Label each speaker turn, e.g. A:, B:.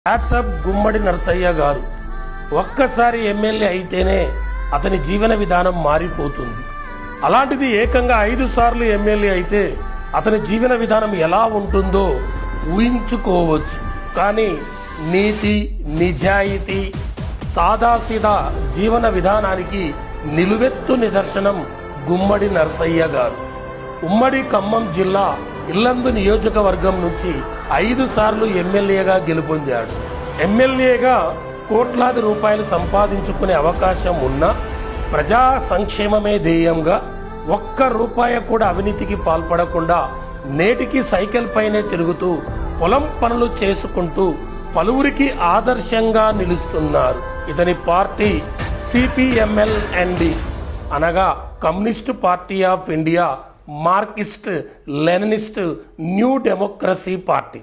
A: WhatsApp గుమ్మడి నరసయ్య గారు ఒక్కసారి MLA అయితేనే అతని జీవన విధానం మారిపోతుంది. అలాంటిది ఏకంగా 5 సార్లు ఎమ్మెల్యే అయితే అతని జీవన విధానం ఎలా ఉంటుందో ఊహించుకోవచ్చు. కానీ నీతి, నిజాయితీ, సాదాసీదా జీవన విధానానికి నిలువెత్తు నిదర్శనం గుమ్మడి నరసయ్య గారు. ఉమ్మడి ఖమ్మం జిల్లా ఇల్లందు నియోజకవర్గం నుంచి 5 సార్లు ఎమ్మెల్యేగా గెలుపొందాడు. ఎమ్మెల్యేగా కోట్లాది రూపాయలు సంపాదించుకునే అవకాశం ఉన్నా ప్రజా సంక్షేమమే ధ్యేయంగా ఒక్క రూపాయి కూడా అవినీతికి పాల్పడకుండా నేటికి సైకిల్ పైనే తిరుగుతూ పొలం పనులు చేసుకుంటూ పలువురికి ఆదర్శంగా నిలుస్తున్నారు. ఇతని పార్టీ CPML-ND అనగా communist party of India, Marxist Leninist new democracy party.